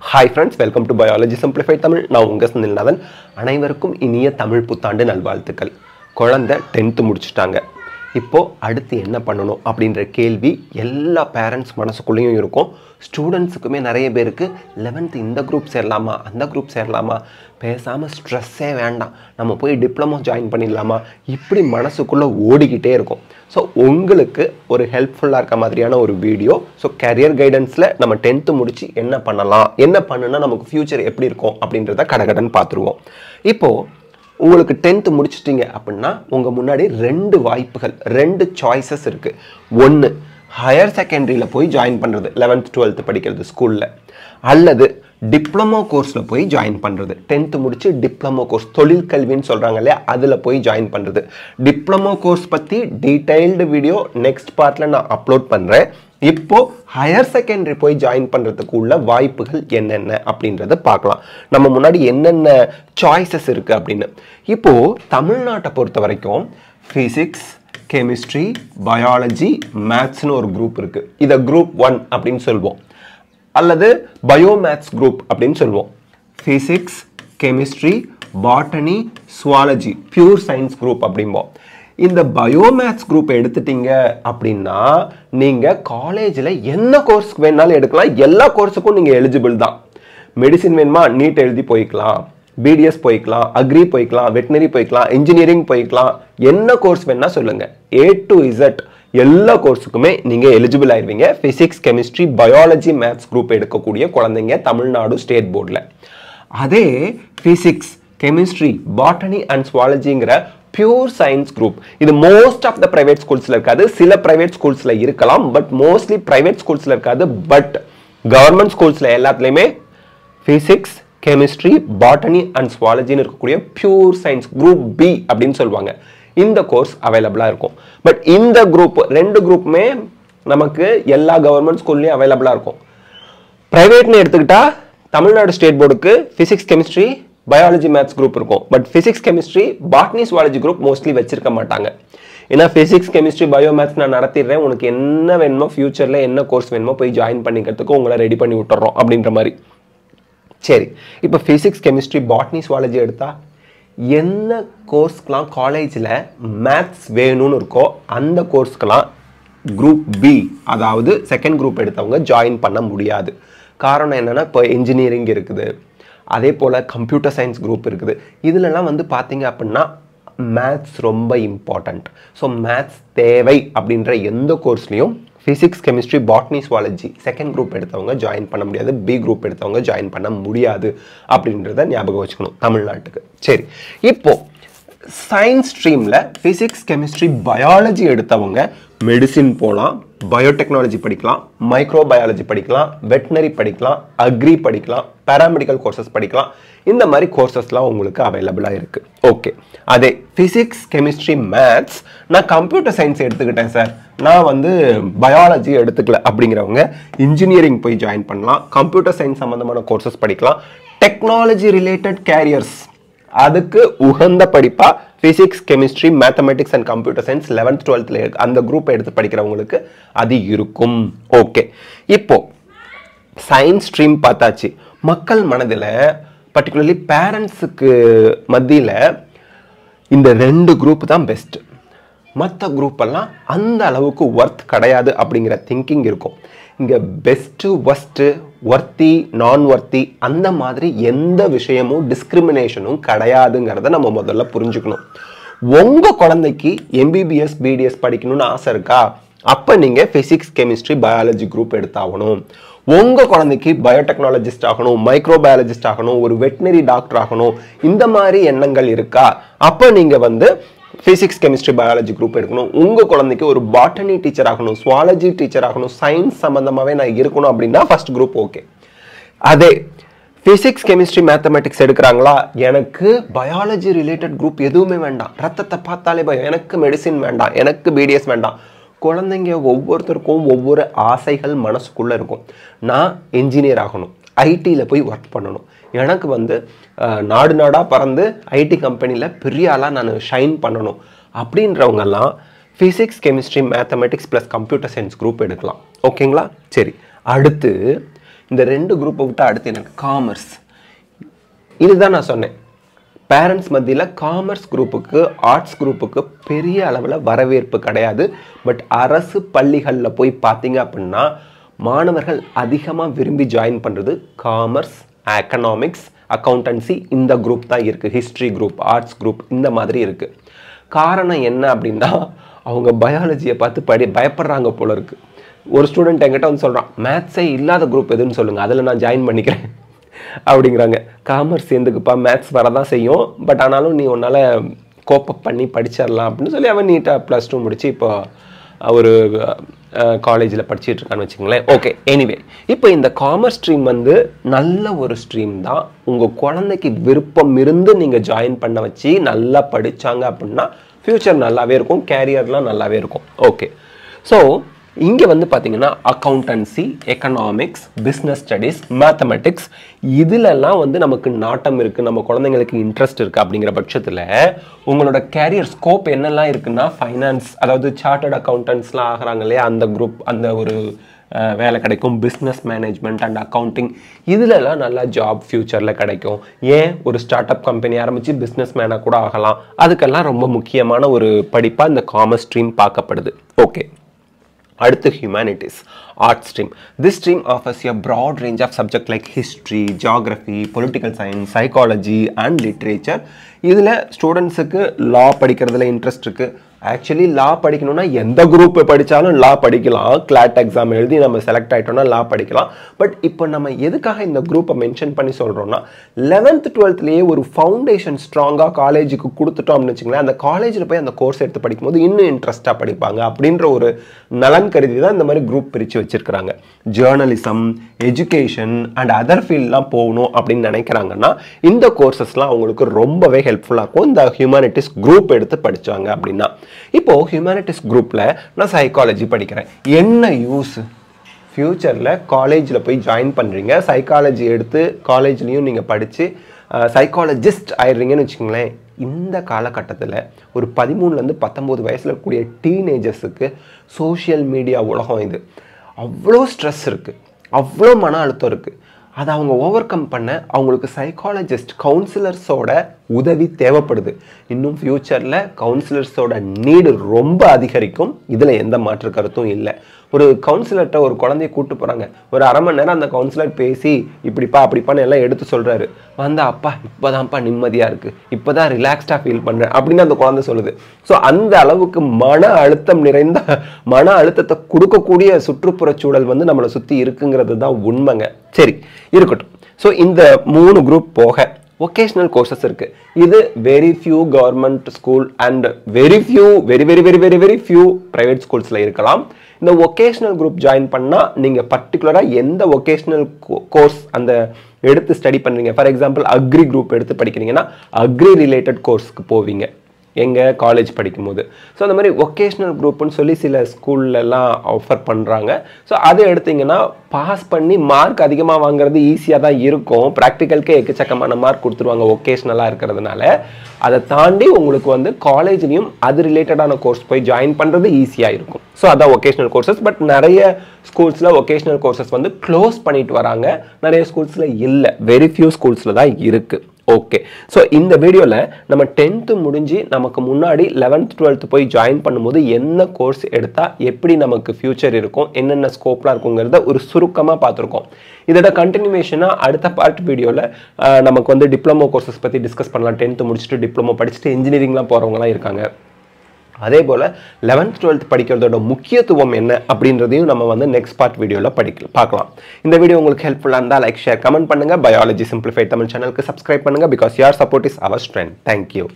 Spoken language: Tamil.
Hi friends, welcome to Biology Simplified Tamil. நான் உங்க சுனில்நாதன். அனைவருக்கும் இனிய தமிழ் புத்தாண்டு நல்வாழ்த்துக்கள். குழந்தை 10th முடிச்சிட்டாங்க. இப்போ அடுத்து என்ன பண்ணணும் அப்படிங்கற கேள்வி எல்லா பேரண்ட்ஸ் மனசுக்குள்ளேயும் இருக்கும். ஸ்டூடண்ட்ஸ்க்குமே நிறைய பேருக்கு 11th இந்த குரூப் சேரலாமா அந்த குரூப் சேரலாமா பேசாம ஸ்ட்ரெஸ்ஸே வேண்டாம் நம்ம போய் டிப்ளமோ ஜாயின் பண்ணிடலாமா இப்படி மனசுக்குள்ள ஓடிக்கிட்டே இருக்கும். ஸோ உங்களுக்கு ஒரு ஹெல்ப்ஃபுல்லாக இருக்க மாதிரியான ஒரு வீடியோ. ஸோ கரியர் கைடன்ஸில் நம்ம 10th முடிச்சு என்ன பண்ணலாம் என்ன பண்ணுனா நமக்கு ஃபியூச்சர் எப்படி இருக்கும் அப்படின்றத கடகடன் பார்த்துருவோம். இப்போது உங்களுக்கு 10th முடிச்சிட்டிங்க அப்படின்னா உங்கள் முன்னாடி ரெண்டு வாய்ப்புகள் ரெண்டு சாய்ஸஸ் இருக்குது. ஒன்று ஹையர் செகண்டரியில் போய் ஜாயின் பண்ணுறது 11th 12th படிக்கிறது ஸ்கூலில், அல்லது டிப்ளமோ கோர்ஸில் போய் ஜாயின் பண்ணுறது. 10th முடிச்சு டிப்ளமோ கோர்ஸ் தொழில் கல்வின்னு சொல்கிறாங்க இல்லையா, அதில் போய் ஜாயின் பண்ணுறது. டிப்ளமோ கோர்ஸ் பற்றி டீட்டெயில்டு வீடியோ நெக்ஸ்ட் பார்ட்டில் நான் அப்லோட் பண்ணுறேன். இப்போது ஹையர் செகண்டரி போய் ஜாயின் பண்ணுறதுக்கு உள்ள வாய்ப்புகள் என்னென்ன அப்படின்றத பார்க்கலாம். நம்ம முன்னாடி என்னென்ன சாய்ஸஸ் இருக்குது அப்படின்னு. இப்போது தமிழ்நாட்டை பொறுத்த வரைக்கும் ஃபிசிக்ஸ், கெமிஸ்ட்ரி, பயாலஜி, மேத்ஸ்னு ஒரு குரூப் இருக்குது. இதை குரூப் 1 அப்படின்னு சொல்லுவோம், அல்லது பயோமேத்ஸ் குரூப் அப்படின்னு சொல்லுவோம். Physics, chemistry, botany, zoology pure science group அப்படிம்போம். இந்த பயோமேத்ஸ் குரூப் எடுத்துட்டீங்க அப்படின்னா நீங்கள் காலேஜில் என்ன கோர்ஸ்க்கு வேணாலும் எடுக்கலாம். எல்லா கோர்ஸுக்கும் நீங்கள் எலிஜிபிள் தான். மெடிசின் வேணுமா நீட் எழுதி போய்க்கலாம், பிடிஎஸ் போய்க்கலாம், அக்ரி போய்க்கலாம், வெட்டினரி போய்க்கலாம், இன்ஜினியரிங் போய்க்கலாம், என்ன கோர்ஸ் வேணா சொல்லுங்கள். A to Z எல்லா கோர்ஸுக்குமே நீங்கள் எலிஜிபிள் ஆயிருவீங்க. Physics, chemistry, biology, maths group எடுக்கக்கூடிய குழந்தைங்க தமிழ்நாடு ஸ்டேட் போர்டில். அதே ஃபிசிக்ஸ், கெமிஸ்ட்ரி, பாட்டனி அண்ட் சுவாலஜிங்கிற பியூர் சயின்ஸ் குரூப் இது மோஸ்ட் ஆஃப் த பிரைவேட் ஸ்கூல்ஸில் இருக்காது. சில பிரைவேட் ஸ்கூல்ஸில் இருக்கலாம், பட் மோஸ்ட்லி பிரைவேட் ஸ்கூல்ஸில் இருக்காது. பட் கவர்மெண்ட் ஸ்கூல்ஸில் எல்லாத்துலேயுமே ஃபிசிக்ஸ், கெமிஸ்ட்ரி, பாட்டனி அண்ட் சுவாலஜின்னு இருக்கக்கூடிய பியூர் சயின்ஸ் குரூப் பி அப்படின்னு சொல்லுவாங்க. இந்த கோர்ஸ் அவைலபிளாக இருக்கும். பட் இந்த குரூப் ரெண்டு குரூப்புமே நமக்கு எல்லா கவர்மெண்ட் ஸ்கூல்லையும் அவைலபிளாக இருக்கும். ப்ரைவேட்னு எடுத்துக்கிட்டா தமிழ்நாடு ஸ்டேட் போர்டுக்கு physics, chemistry, biology, maths group இருக்கும். But physics, chemistry, botany, zoology group mostly வச்சிருக்க மாட்டாங்க. ஏன்னா ஃபிசிக்ஸ், கெமிஸ்ட்ரி, பயோ மேத்ஸ் நான் நடத்திடுறேன், உனக்கு என்ன வேணுமோ ஃபியூச்சரில் என்ன கோர்ஸ் வேணுமோ போய் ஜாயின் பண்ணிக்கிறதுக்கு உங்களை ரெடி பண்ணி விட்டுறோம் அப்படின்ற மாதிரி. சரி, இப்போ ஃபிசிக்ஸ், கெமிஸ்ட்ரி, பாட்னி, சுவாலஜி எடுத்தா என்ன கோர்ஸ்க்கெலாம் காலேஜில் மேத்ஸ் வேணும்னு இருக்கோ அந்த கோர்ஸ்க்கெலாம் குரூப் பி அதாவது செகண்ட் குரூப் எடுத்தவங்க ஜாயின் பண்ண முடியாது. காரணம் என்னென்னா இப்போ இன்ஜினியரிங் இருக்குது, அதே போல் கம்ப்யூட்டர் சயின்ஸ் குரூப் இருக்குது. இதிலெல்லாம் வந்து பார்த்தீங்க அப்படின்னா மேத்ஸ் ரொம்ப இம்பார்ட்டண்ட். ஸோ மேத்ஸ் தேவை அப்படின்ற எந்த கோர்ஸ்லையும் physics, chemistry, botany, zoology second group எடுத்தவங்க ஜாயின் பண்ண முடியாது, பி குரூப் எடுத்தவங்க ஜாயின் பண்ண முடியாது அப்படின்றத ஞாபகம் வச்சுக்கணும் தமிழ்நாட்டுக்கு. சரி, இப்போ சயின்ஸ் ஸ்ட்ரீமில் ஃபிசிக்ஸ், கெமிஸ்ட்ரி, பயாலஜி எடுத்தவங்க மெடிசின் போகலாம், பயோடெக்னாலஜி படிக்கலாம், மைக்ரோ பயாலஜி படிக்கலாம், வெட்டினரி படிக்கலாம், அக்ரி படிக்கலாம், பேராமெடிக்கல் கோர்சஸ் படிக்கலாம். இந்த மாதிரி கோர்சஸ்லாம் உங்களுக்கு அவைலபிளாக இருக்குது. ஓகே, அதே ஃபிசிக்ஸ், கெமிஸ்ட்ரி, மேத்ஸ் நான் கம்ப்யூட்டர் சயின்ஸ் எடுத்துக்கிட்டேன் சார், நான் வந்து பயாலஜி எடுத்துக்கல அப்படிங்கிறவங்க இன்ஜினியரிங் போய் ஜாயின் பண்ணலாம், கம்ப்யூட்டர் சயின்ஸ் சம்மந்தமான கோர்சஸ் படிக்கலாம். டெக்னாலஜி ரிலேட்டட் கேரியர்ஸ் அதுக்கு உகந்த படிப்பா physics, chemistry, mathematics and computer science 11th 12th அந்த குரூப் எடுத்து படிக்கிறவங்களுக்கு அது இருக்கும். ஓகே, இப்போ சயின்ஸ் ஸ்ட்ரீம் பார்த்தாச்சு. மக்கள் மனதில் பர்டிகுலர்லி பேரண்ட்ஸுக்கு மத்தியில் இந்த ரெண்டு குரூப் தான் பெஸ்ட், மற்ற குரூப்பெல்லாம் அந்த அளவுக்கு ஒர்த் கிடையாது அப்படிங்கிற திங்கிங் இருக்கும். இங்கே பெஸ்ட்டு, ஒர்ஸ்ட்டு, ஒர்த்தி, நான் ஒர்த்தி அந்த மாதிரி எந்த விஷயமும் டிஸ்கிரிமினேஷனும் கிடையாதுங்கிறத நம்ம முதல்ல புரிஞ்சுக்கணும். உங்கள் குழந்தைக்கு எம்பிபிஎஸ், பிடிஎஸ் படிக்கணும்னு ஆசை இருக்கா, அப்போ நீங்கள் ஃபிசிக்ஸ், கெமிஸ்ட்ரி, பயாலஜி குரூப் எடுத்தாகணும். உங்கள் குழந்தைக்கு பயோடெக்னாலஜிஸ்ட் ஆகணும், மைக்ரோ பயாலஜிஸ்ட் ஆகணும், ஒரு வெட்டினரி டாக்டர் ஆகணும், இந்த மாதிரி எண்ணங்கள் இருக்கா, அப்போ நீங்கள் வந்து ஃபிசிக்ஸ், கெமிஸ்ட்ரி, பயாலஜி குரூப் எடுக்கணும். உங்கள் குழந்தைக்கு ஒரு பாட்டனி டீச்சர் ஆகணும், சுவாலஜி டீச்சர் ஆகணும், சயின்ஸ் சம்மந்தமாகவே நான் இருக்கணும் அப்படின்னா ஃபர்ஸ்ட் குரூப் ஓகே. அதே ஃபிசிக்ஸ், கெமிஸ்ட்ரி, மேத்தமெட்டிக்ஸ் எடுக்கிறாங்களா, எனக்கு பயாலஜி ரிலேட்டட் குரூப் எதுவுமே வேண்டாம், ரத்தத்தை பார்த்தாலே பயம், எனக்கு மெடிசின் வேண்டாம், எனக்கு பிடிஎஸ் வேண்டாம். குழந்தைங்க ஒவ்வொருத்தருக்கும் ஒவ்வொரு ஆசைகள் மனசுக்குள்ளே இருக்கும். நான் இன்ஜினியர் ஆகணும், ஐடியில் போய் ஒர்க் பண்ணணும், எனக்கு வந்து நாடு நாடாக பறந்து ஐடி கம்பெனியில் பெரிய ஆளாக நான் ஷைன் பண்ணணும் அப்படின்றவங்கெல்லாம் physics, chemistry, mathematics plus computer science group எடுக்கலாம். ஓகேங்களா? சரி, அடுத்து இந்த 2 குரூப்பை விட்டு அடுத்து எனக்கு காமர்ஸ். இதுதான் நான் சொன்னேன், பேரண்ட்ஸ் மத்தியில் காமர்ஸ் குரூப்புக்கு ஆர்ட்ஸ் குரூப்புக்கு பெரிய அளவில் வரவேற்பு கிடையாது. பட் அரசு பள்ளிகளில் போய் பார்த்தீங்க அப்படின்னா மாணவர்கள் அதிகமாக விரும்பி ஜாயின் பண்ணுறது காமர்ஸ், எக்கனாமிக்ஸ், அக்கௌண்டன்சி இந்த குரூப் தான் இருக்குது. ஹிஸ்ட்ரி குரூப், ஆர்ட்ஸ் குரூப் இந்த மாதிரி இருக்குது. காரணம் என்ன அப்படின்னா அவங்க பயாலஜியை பார்த்து பயப்படுறாங்க போல இருக்குது. ஒரு ஸ்டூடெண்ட் என்கிட்ட வந்து சொல்கிறான், மேத்ஸே இல்லாத குரூப் எதுன்னு சொல்லுங்கள், அதில் நான் ஜாயின் பண்ணிக்கிறேன் அப்படிங்கிறாங்க. காமர்ஸ் சேர்ந்துக்குப்பா, மேத்ஸ் வரதான் செய்யும், பட் ஆனாலும் நீ உன்னால் கோப்பப் பண்ணி படிச்சிடலாம் அப்படின்னு சொல்லி அவன் நீட்டாக +2 முடிச்சு இப்போ ஒரு காலேஜில் படிச்சுட்டு இருக்கான்னு வச்சுங்களேன். ஓகே, எனிவே இப்போ இந்த காமர்ஸ் ஸ்ட்ரீம் வந்து நல்ல ஒரு ஸ்ட்ரீம் தான். உங்கள் குழந்தைக்கு விருப்பம் இருந்து நீங்கள் ஜாயின் பண்ண வச்சு நல்லா படித்தாங்க அப்படின்னா ஃப்யூச்சர் நல்லாவே இருக்கும், கேரியர்லாம் நல்லாவே இருக்கும். ஓகே, ஸோ இங்கே வந்து பார்த்தீங்கன்னா accountancy, economics, business studies, mathematics இதிலெல்லாம் வந்து நமக்கு நாட்டம் இருக்குது, நம்ம குழந்தைங்களுக்கு இன்ட்ரெஸ்ட் இருக்குது. அப்படிங்கிற பட்சத்தில் உங்களோட கேரியர் ஸ்கோப் என்னெல்லாம் இருக்குன்னா ஃபைனான்ஸ், அதாவது சார்ட்டர்ட் அக்கௌண்டன்ஸ்லாம் ஆகிறாங்க இல்லையா, அந்த குரூப், அந்த ஒரு வேலை கிடைக்கும். பிஸ்னஸ் மேனேஜ்மெண்ட் அண்ட் அக்கௌண்டிங் இதிலெல்லாம் நல்லா ஜாப் ஃப்யூச்சரில் கிடைக்கும். ஏன் ஒரு ஸ்டார்ட் அப் கம்பெனி ஆரம்பித்து பிஸ்னஸ் மேனாக கூட ஆகலாம். அதுக்கெல்லாம் ரொம்ப முக்கியமான ஒரு படிப்பாக இந்த காமர்ஸ் ஸ்ட்ரீம் பார்க்கப்படுது. ஓகே, அடுத்து humanities, art stream. This stream offers a broad range of subjects like history, geography, political science, psychology and literature. இதில் ஸ்டூடெண்ட்ஸுக்கு லா படிக்கிறதுல இன்ட்ரெஸ்ட் இருக்குது. ஆக்சுவலி லா படிக்கணும்னா எந்த குரூப் படித்தாலும் லா படிக்கலாம். கிளாட் எக்ஸாம் எழுதி நம்ம செலக்ட் ஆகிட்டோம்னா லா படிக்கலாம். பட் இப்போ நம்ம எதுக்காக இந்த குரூப்பை மென்ஷன் பண்ணி சொல்கிறோம்னா 11th 12thலேயே ஒரு ஃபவுண்டேஷன் ஸ்ட்ராங்காக காலேஜுக்கு கொடுத்துட்டோம் அப்படின்னு வச்சுங்களேன், அந்த காலேஜில் போய் அந்த கோர்ஸ் எடுத்து படிக்கும்போது இன்னும் இன்ட்ரெஸ்ட்டாக படிப்பாங்க அப்படின்ற ஒரு நலன் கருதி தான் இந்த மாதிரி குரூப் பிரித்து வச்சுருக்கிறாங்க. ஜேர்னலிசம், எஜுகேஷன் அண்ட் அதர் ஃபீல்ட்லாம் போகணும் அப்படின்னு நினைக்கிறாங்கன்னா இந்த கோர்சஸ்லாம் அவங்களுக்கு ரொம்பவே ஹெல்ப்ஃபுல்லாக இருக்கும் இந்த ஹியூமனிட்டிஸ் குரூப் எடுத்து படித்தாங்க அப்படின்னா. இப்போ ஹியூமனிட்டிஸ் குரூப்பில் நான் சைக்காலஜி படிக்கிறேன், என்ன யூஸ்? ஃப்யூச்சரில் காலேஜில் போய் ஜாயின் பண்ணுறீங்க, சைக்காலஜி எடுத்து காலேஜ்லேயும் நீங்கள் படித்து சைக்காலஜிஸ்ட் ஆயிடுறீங்கன்னு வச்சுக்கோங்களேன். இந்த காலகட்டத்தில் ஒரு 13லேருந்து 19 வயசில் இருக்கக்கூடிய டீனேஜர்ஸுக்கு சோஷியல் மீடியா உலகம் இது. அவ்வளோ ஸ்ட்ரெஸ் இருக்குது, அவ்வளோ மன அழுத்தம் இருக்குது. அதை அவங்க ஓவர் கம் பண்ண அவங்களுக்கு சைக்காலஜிஸ்ட், கவுன்சிலர்ஸோட உதவி தேவைப்படுது. இன்னும் ஃப்யூச்சரில் கவுன்சிலர்ஸோட நீடு ரொம்ப அதிகரிக்கும், இதில் எந்த மாற்று கருத்தும் இல்லை. ஒரு கவுன்சிலர்கிட்ட ஒரு குழந்தைய கூப்பிட்டு போகிறாங்க, ஒரு அரை மணி நேரம் அந்த கவுன்சிலர் பேசி இப்படிப்பா அப்படிப்பான்னு எல்லாம் எடுத்து சொல்கிறாரு. வந்தா அப்பா இப்போதான்ப்பா நிம்மதியாக இருக்குது, இப்போ தான் ரிலாக்ஸ்டாக ஃபீல் பண்ணுறேன் அப்படின்னு அந்த குழந்தை சொல்லுது. ஸோ அந்த அளவுக்கு மன அழுத்தம் நிறைந்த, மன அழுத்தத்தை கொடுக்கக்கூடிய சுற்றுப்புற சூழல் வந்து நம்மளை சுற்றி இருக்குங்கிறது தான் உண்மைங்க. சரி இருக்கட்டும். ஸோ இந்த 3 குரூப் போக ஒகேஷனல் கோர்சஸ் இருக்குது. இது very few government school and very few private ஸ்கூல்ஸில் இருக்கலாம். இந்த ஒகேஷனல் குரூப் ஜாயின் பண்ணால் நீங்கள் பர்டிகுலராக எந்த ஒகேஷனல் கோர்ஸ் அந்த எடுத்து ஸ்டடி பண்ணுறீங்க, ஃபார் எக்ஸாம்பிள் அக்ரி குரூப் எடுத்து படிக்கிறீங்கன்னா அக்ரி ரிலேட்டட் கோர்ஸ்க்கு போவீங்க எங்கள் காலேஜ் படிக்கும்போது. ஸோ அந்த மாதிரி ஒகேஷ்னல் குரூப்னு சொல்லி சில ஸ்கூல்லலாம் ஆஃபர் பண்ணுறாங்க. ஸோ அதை எடுத்திங்கன்னா பாஸ் பண்ணி மார்க் அதிகமாக வாங்குறது ஈஸியாக தான் இருக்கும். ப்ராக்டிக்கலுக்கே எக்கச்சக்கமான மார்க் கொடுத்துருவாங்க ஒகேஷ்னலாக இருக்கிறதுனால. அதை தாண்டி உங்களுக்கு வந்து காலேஜ்லேயும் அது ரிலேட்டடான கோர்ஸ் போய் ஜாயின் பண்ணுறது ஈஸியாக இருக்கும். ஸோ அதான் ஒகேஷ்னல் கோர்சஸ். பட் நிறைய ஸ்கூல்ஸில் ஒகேஷ்னல் கோர்சஸ் வந்து க்ளோஸ் பண்ணிட்டு வராங்க, நிறைய ஸ்கூல்ஸில் இல்லை, வெரி ஃபியூ ஸ்கூல்ஸில் தான் இருக்குது. ஓகே, ஸோ இந்த வீடியோவில் நம்ம 10th முடிஞ்சு நமக்கு முன்னாடி 11th 12th போய் ஜாயின் பண்ணும்போது என்ன கோர்ஸ் எடுத்தால் எப்படி நமக்கு ஃபியூச்சர் இருக்கும், என்னென்ன ஸ்கோப்லாம் இருக்குங்கிறத ஒரு சுருக்கமாக பார்த்துருக்கோம். இதோட கண்டினியூவேஷனாக அடுத்த பார்ட் வீடியோவில் நமக்கு வந்து டிப்ளமோ கோர்சஸ் பற்றி டிஸ்கஸ் பண்ணலாம். 10th முடிச்சுட்டு டிப்ளமோ படிச்சுட்டு இன்ஜினியரிங்லாம் போகிறவங்களாம் இருக்காங்க. அதே போல் 11th 12th படிக்கிறதோட முக்கியத்துவம் என்ன அப்படின்றதையும் நம்ம வந்து நெக்ஸ்ட் பார்ட் வீடியோவில் பார்க்கலாம். இந்த வீடியோ உங்களுக்கு ஹெல்ப்ஃபுல்லாக இருந்தால் லைக், ஷேர், கமெண்ட் பண்ணுங்கள். பயாலஜி சிம்பிளிஃபைட் தமிழ் சேனலுக்கு சப்ஸ்கிரைப் பண்ணுங்கள். Because your support is our strength. Thank you.